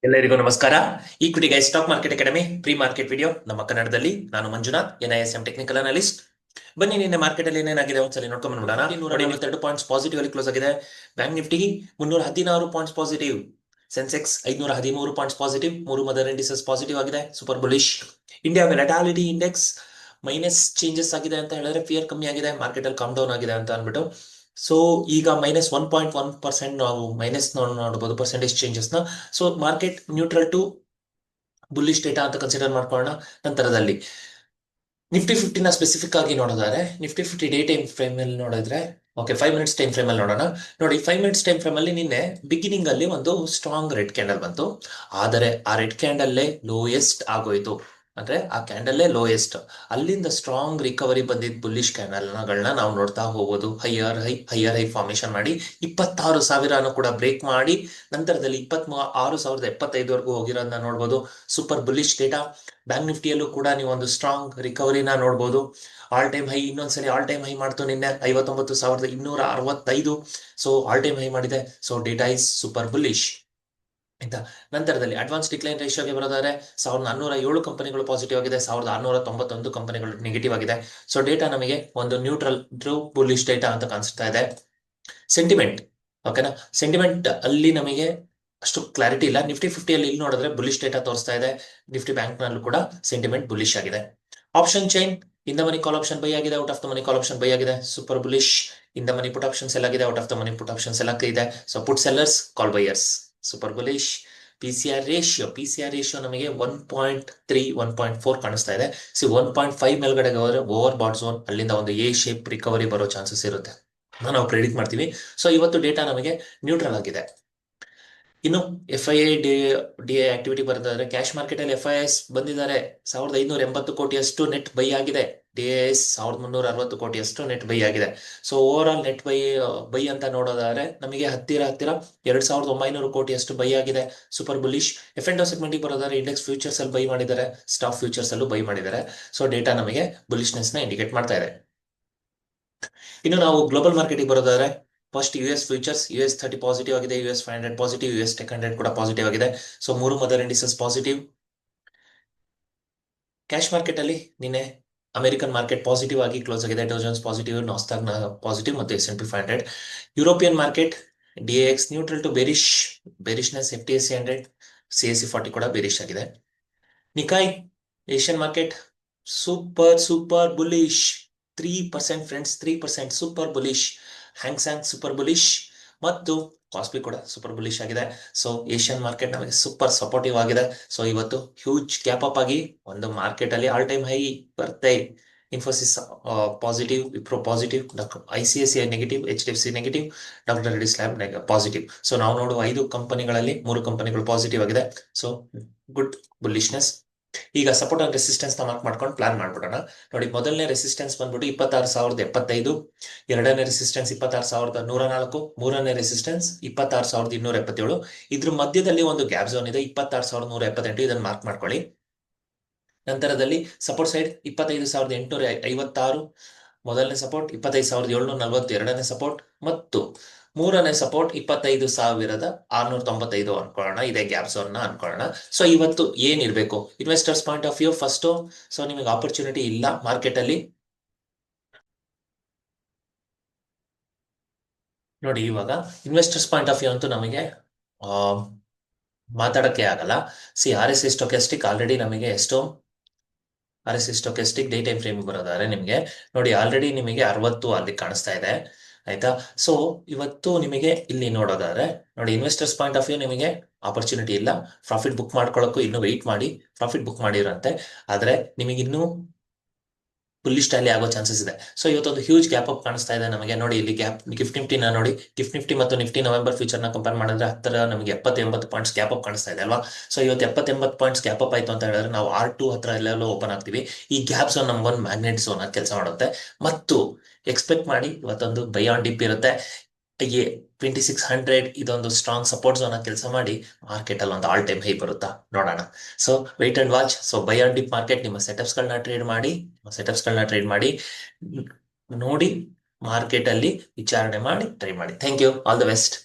ಎಲ್ಲರಿಗೂ ನಮಸ್ಕಾರ. Equity guys stock market academy pre market video ನಮ್ಮ ಕನ್ನಡದಲ್ಲಿ. ನಾನು ಮಂಜುನಾಥ್, NISM ಟೆಕ್ನಿಕಲ್ ಅನಾಲಿಸ್ಟ್. ಬನ್ನಿ ನಿನ್ನೆ ಮಾರ್ಕೆಟ್ ಅಲ್ಲಿ ಏನಾಗಿದೆ ಒಂದ್ಸಲಿ ನೋಡ್ಕೊಂಡು ಬಂದ್ಬಿಡೋಣ. 152 ಪಾಯಿಂಟ್ಸ್ ಪಾಸಿಟಿವ್ ಅಲ್ಲಿ ಕ್ಲೋಸ್ ಆಗಿದೆ. Bank Nifty 316 points positive, Sensex 513 points positive, 3 mother indices positive ಆಗಿದೆ, super bullish. India volatility index minus changes ಆಗಿದೆ ಅಂತ ಹೇಳಿದ್ರೆ ಫಿಯರ್ ಕಮ್ಮಿ ಆಗಿದೆ, ಮಾರ್ಕೆಟ್ ಅಲ್ಲಿ ಕಾಮ್ ಡೌನ್ ಆಗಿದೆ ಅಂತ ಅನ್ಬಿಟ್ಟು. ಸೊ ಈಗ -1.1% ನಾವು ಮೈನಸ್ ನೋಡಬಹುದು ಪರ್ಸೆಂಟೇಜ್ ಚೇಂಜಸ್ ನ. So market neutral to bullish data ಅಂತ ಕನ್ಸಿಡರ್ ಮಾಡ್ಕೊಳ್ಳೋಣ. ನಂತರದಲ್ಲಿ ನಿಫ್ಟಿ 50ನ ಸ್ಪೆಸಿಫಿಕ್ ಆಗಿ ನೋಡೋದಾದ್ರೆ, ನಿಫ್ಟಿ 50 ಡೇ ಟೈಮ್ ಫ್ರೇಮ್ ಅಲ್ಲಿ ನೋಡಿದ್ರೆ, ಓಕೆ 5 ಮಿನಿಟ್ಸ್ ಟೈಮ್ ಫ್ರೇಮ್ ಅಲ್ಲಿ ನೋಡೋಣ. ನೋಡಿ, 5 ಮಿನಿಟ್ಸ್ ಟೈಮ್ ಫ್ರೇಮ್ ಅಲ್ಲಿ ನಿನ್ನೆ ಬಿಗಿನಿಂಗ್ ಅಲ್ಲಿ ಒಂದು ಸ್ಟ್ರಾಂಗ್ ರೆಡ್ ಕ್ಯಾಂಡಲ್ ಬಂತು. ಆದರೆ ಆ ರೆಡ್ ಕ್ಯಾಂಡಲ್ ಲೋಯೆಸ್ಟ್ ಆಗೋಯ್ತು, ಅಂದ್ರೆ ಆ ಕ್ಯಾಂಡಲ್ಲೇ ಲೋಯೆಸ್ಟ್. ಅಲ್ಲಿಂದ ಸ್ಟ್ರಾಂಗ್ ರಿಕವರಿ ಬಂದಿದ್ದ ಬುಲ್ಲಿಶ್ ಕ್ಯಾಂಡಲ್ಗಳನ್ನ ನಾವು ನೋಡ್ತಾ ಹೋಗ್ಬೋದು. ಹೈಯರ್ ಹೈ ಫಾರ್ಮೇಶನ್ ಮಾಡಿ 26,000 ಕೂಡ ಬ್ರೇಕ್ ಮಾಡಿ ನಂತರದಲ್ಲಿ 26,075 ಹೋಗಿರೋದನ್ನ ನೋಡ್ಬೋದು. Super bullish data. ಬ್ಯಾಂಕ್ ನಿಫ್ಟಿಯಲ್ಲೂ ಕೂಡ ನೀವು ಒಂದು ಸ್ಟ್ರಾಂಗ್ ರಿಕವರಿನ ನೋಡ್ಬೋದು. ಆಲ್ ಟೈಮ್ ಹೈ ಇನ್ನೊಂದ್ಸಲಿ ಆಲ್ ಟೈಮ್ ಹೈ ಮಾಡ್ತು ನಿನ್ನೆ 59,265. ಸೊ ಆಲ್ ಟೈಮ್ ಹೈ ಮಾಡಿದೆ. So data is super bullish ಆಯ್ತಾ. ನಂತರದಲ್ಲಿ ಅಡ್ವಾನ್ಸ್ ಡಿಕ್ಲೈನ್ ರೇಷಿಯೋಗೆ ಬರೋದಾದ್ರೆ 1407 ಕಂಪನಿಗಳು ಪಾಸಿಟಿವ್ ಆಗಿದೆ, 1691 ಕಂಪನಿಗಳು ನೆಗೆಟಿವ್ ಆಗಿದೆ. ಸೊ ಡೇಟಾ ನಮಗೆ ಒಂದು ನ್ಯೂಟ್ರಲ್ ಟ್ರೂ ಬುಲ್ಲಿಶ್ ಡೇಟಾ ಅಂತ ಕಾಣಿಸ್ತಾ ಇದೆ. ಸೆಂಟಿಮೆಂಟ್, ಓಕೆನಾ, ಸೆಂಟಿಮೆಂಟ್ ಅಲ್ಲಿ ನಮಗೆ ಅಷ್ಟು ಕ್ಲಾರಿಟಿ ಇಲ್ಲ. ನಿಫ್ಟಿ 50 ಇಲ್ಲಿ ನೋಡಿದ್ರೆ ಬುಲ್ಲಿಶ್ ಡೇಟಾ ತೋರಿಸ್ತಾ ಇದೆ. ನಿಫ್ಟಿ ಬ್ಯಾಂಕ್ ನಲ್ಲೂ ಕೂಡ ಸೆಂಟಿಮೆಂಟ್ ಬುಲ್ಲಿಶ್ ಆಗಿದೆ. Option chain, in the money call option buy ಆಗಿದೆ, out of the money call option buy ಆಗಿದೆ, super bullish. In the money put option sell ಆಗಿದೆ, out of the money put option sell ಇದೆ. So put sellers, call buyers, super bullish. PCR ratio ನಮಗೆ 1.3 1.4 ಕಾಣಿಸ್ತಾ ಇದೆ. 1.5 ಮೇಲ್ಗಡೆ ಹೋದ್ರೆ over bot zone, ಅಲ್ಲಿಂದ ಒಂದು ಎ ಶೇಪ್ ರಿಕವರಿ ಬರೋ ಚಾನ್ಸಸ್ ಇರುತ್ತೆ, ನಾವು ಪ್ರೆಡಿಕ್ಟ್ ಮಾಡ್ತೀವಿ. ಸೊ ಇವತ್ತು ಡೇಟಾ ನಮಗೆ ನ್ಯೂಟ್ರಲ್ ಆಗಿದೆ. ಇನ್ನು FII DI ಆಕ್ಟಿವಿಟಿ ಬರೋದಾದ್ರೆ, ಕ್ಯಾಶ್ ಮಾರ್ಕೆಟ್ ಅಲ್ಲಿ FIIs ಬಂದಿದ್ದಾರೆ. 1580 ಕೋಟಿಯಷ್ಟು ನೆಟ್ ಬೈ ಆಗಿದೆ. DIs 1360 ಕೋಟಿಯಷ್ಟು ನೆಟ್ ಬೈ ಆಗಿದೆ. So overall net buy ಅಂತ ನೋಡೋದಾದ್ರೆ ನಮಗೆ ಹತ್ತಿರ 2900 ಕೋಟಿಯಷ್ಟು ಬೈ ಆಗಿದೆ, ಸೂಪರ್ ಬುಲಿಶ್. F&O ಸೆಗ್ಮೆಂಟ್ ಬರೋದಾದ್ರೆ ಇಂಡೆಕ್ಸ್ ಫ್ಯೂಚರ್ಸ್ ಅಲ್ಲಿ ಬೈ ಮಾಡಿದ್ದಾರೆ, ಸ್ಟಾಕ್ ಫ್ಯೂಚರ್ಸ್ ಅಲ್ಲೂ ಬೈ ಮಾಡಿದ್ದಾರೆ. ಸೊ ಡೇಟಾ ನಮಗೆ ಬುಲಿಶ್ನೆಸ್ ನ ಇಂಡಿಕೇಟ್ ಮಾಡ್ತಾ ಇದೆ. ಇನ್ನು ನಾವು ಗ್ಲೋಬಲ್ ಮಾರ್ಕೆಟಿಗೆ ಬರೋದಾದ್ರೆ, first US futures US 30 positive ಆಗಿದೆ, US 500 ಪಾಸಿಟಿವ್, US ಟೆಕ್ 100 ಕೂಡ ಪಾಸಿಟಿವ್ ಆಗಿದೆ. So 3 mother indices positive. Cash market ಅಲ್ಲಿ ನಿನ್ನೆ ಅಮೆರಿಕನ್ ಮಾರ್ಕೆಟ್ ಪಾಸಿಟಿವ್ ಆಗಿ ಕ್ಲೋಸ್ ಆಗಿದೆ. Dow Jones positive, Nasdaq positive ಮತ್ತು S&P 500. European market DAX neutral to bearishness, FTSE 100, CAC 40 ಕೂಡ bearish ಆಗಿದೆ. Nikkei Asian market super bullish, 3% friends, 3% super bullish. Hang Seng super bullish ಮತ್ತು ಕಾಸ್ಪಿ ಕೂಡ super bullish ಆಗಿದೆ. So Asian market ನಮಗೆ super supportive ಆಗಿದೆ. So ಇವತ್ತು huge gap up ಆಗಿ ಒಂದು ಮಾರ್ಕೆಟ್ ಅಲ್ಲಿ ಆಲ್ ಟೈಮ್ ಹೈ ಬರುತ್ತೆ. Infosys positive, Wipro positive, ICICI negative, HDFC negative, doctor Reddy's lab positive. So ನಾವು ನೋಡುವ 5 ಕಂಪನಿಗಳಲ್ಲಿ 3 ಕಂಪನಿಗಳು ಪಾಸಿಟಿವ್ ಆಗಿದೆ. So good bullishness. ಈಗ ಸಪೋರ್ಟ್ ಅಂಡ್ ರೆಸಿಸ್ಟೆನ್ಸ್ ನ ಮಾರ್ಕ್ ಮಾಡ್ಕೊಂಡು ಪ್ಲಾನ್ ಮಾಡ್ಬಿಡೋಣ. ನೋಡಿ, ಮೊದಲನೇ ರೆಸಿಸ್ಟೆನ್ಸ್ ಬಂದ್ಬಿಟ್ಟು 26,075, ಎರಡನೇ ರೆಸಿಸ್ಟೆನ್ಸ್ 26,104, ಮೂರನೇ ರೆಸಿಸ್ಟೆನ್ಸ್ 26,277. ಇದ್ರ ಮಧ್ಯದಲ್ಲಿ ಒಂದು ಗ್ಯಾಪ್ ಝೋನ್ ಇದೆ 26,178, ಇದನ್ನ ಮಾರ್ಕ್ ಮಾಡ್ಕೊಳ್ಳಿ. ನಂತರದಲ್ಲಿ ಸಪೋರ್ಟ್ ಸೈಡ್ 25,856, ಮೊದಲನೇ ಸಪೋರ್ಟ್ 25,740, ಎರಡನೇ ಸಪೋರ್ಟ್, ಮತ್ತು ಮೂರನೇ ಸಪೋರ್ಟ್ 25,695 ಅನ್ಕೊಳ್ಳೋಣ. ಇದೇ ಗ್ಯಾಪ್ ಝೋನ್ ನ ಅನ್ಕೊಳ್ಳೋಣ. ಸೊ ಇವತ್ತು ಏನಿರ್ಬೇಕು investors point of view? First, so ನಿಮಗೆ ಆಪರ್ಚುನಿಟಿ ಇಲ್ಲ ಮಾರ್ಕೆಟ್ ಅಲ್ಲಿ. ನೋಡಿ, ಇವಾಗ ಇನ್ವೆಸ್ಟರ್ಸ್ ಪಾಯಿಂಟ್ ಆಫ್ ವ್ಯೂ ಅಂತೂ ನಮಗೆ ಮಾತಾಡಕ್ಕೆ ಆಗಲ್ಲ. RSI ಸ್ಟೊಕ್ಯಾಸ್ಟಿಕ್ ಆಲ್ರೆಡಿ ನಮಗೆ RSI ಸ್ಟೊಕ್ಯಾಸ್ಟಿಕ್ ಡೇ ಟೈಮ್ ಫ್ರೇಮ್ ಬರೋದಾದ್ರೆ ನಿಮಗೆ ನೋಡಿ, ಆಲ್ರೆಡಿ ನಿಮಗೆ 60 ಅಲ್ಲಿ ಕಾಣಿಸ್ತಾ ಇದೆ, ಆಯ್ತಾ. ಸೊ ಇವತ್ತು ನಿಮಗೆ ಇಲ್ಲಿ ನೋಡೋದಾದ್ರೆ ನೋಡಿ, ಇನ್ವೆಸ್ಟರ್ಸ್ ಪಾಯಿಂಟ್ ಆಫ್ ವ್ಯೂ ನಿಮಗೆ ಆಪರ್ಚುನಿಟಿ ಇಲ್ಲ. ಪ್ರಾಫಿಟ್ ಬುಕ್ ಮಾಡ್ಕೊಳ್ಳೋಕ್ಕೂ ಇನ್ನೂ ವೆಯ್ಟ್ ಮಾಡಿ, ಪ್ರಾಫಿಟ್ ಬುಕ್ ಮಾಡಿರಂತೆ, ಆದ್ರೆ ನಿಮಗೆ ಇನ್ನೂ ಬುಲ್ಲಿಶ್ ಟ್ಯಾಲಿ ಆಗೋ ಚಾನ್ಸಸ್ ಇದೆ. ಸೊ ಇವತ್ತೊಂದು ಹ್ಯೂಜ್ ಗ್ಯಾಪ್ ಅಪ್ ಕಾಣಿಸ್ತಾ ಇದೆ ನಮಗೆ. ನೋಡಿ, ಇಲ್ಲಿ ಗ್ಯಾಪ್ ಗಿಫ್ಟ್ ನಿಫ್ಟಿನ ನೋಡಿ, ಗಿಫ್ಟ್ ನಿಫ್ಟಿ ಮತ್ತು ನಿಫ್ಟಿ ನವೆಂಬರ್ ಫ್ಯೂಚರ್ ನ ಕಂಪೇರ್ ಮಾಡಿದ್ರೆ ಹತ್ತಿರ ನಮಗೆ 70-80 ಪಾಯಿಂಟ್ಸ್ ಗ್ಯಾಪ್ ಅಪ್ ಕಾಣಿಸ್ತಾ ಇದೆ ಅಲ್ವಾ. ಸೊ ಇವತ್ತು 70-80 ಪಾಯಿಂಟ್ಸ್ ಗ್ಯಾಪ್ ಅಪ್ ಆಯ್ತು ಅಂತ ಹೇಳಿದ್ರೆ ನಾವು R2 ಹತ್ರ ಎಲ್ಲೆಲ್ಲೋ ಓಪನ್ ಆಗ್ತೀವಿ. ಈ ಗ್ಯಾಪ್ ಝೋನ್ ನಮ್ಗೊಂದು ಮ್ಯಾಗ್ನೆಟ್ ಝೋನ್ ಆಗಿ ಕೆಲಸ ಮಾಡುತ್ತೆ. ಮತ್ತು ಎಕ್ಸ್ಪೆಕ್ಟ್ ಮಾಡಿ ಇವತ್ತೊಂದು ಬೈ ಆನ್ ಡಿಪ್ ಇರುತ್ತೆ. 2600 ಇದೊಂದು ಸ್ಟ್ರಾಂಗ್ ಸಪೋರ್ಟ್ ಝೋನ್ ಆಗಿ ಕೆಲಸ ಮಾಡಿ ಮಾರ್ಕೆಟ್ ಅಲ್ಲಿ ಒಂದು ಆಲ್ ಟೈಮ್ ಹೈ ಬರುತ್ತಾ ನೋಡೋಣ. So wait and watch. So buy on dip market, ನಿಮ್ಮ ಸೆಟಪ್ಸ್ ಗಳನ್ನ ಟ್ರೇಡ್ ಮಾಡಿ ನೋಡಿ, ಮಾರ್ಕೆಟ್ ಅಲ್ಲಿ ವಿಚಾರಣೆ ಮಾಡಿ ಟ್ರೈ ಮಾಡಿ. Thank you, all the best.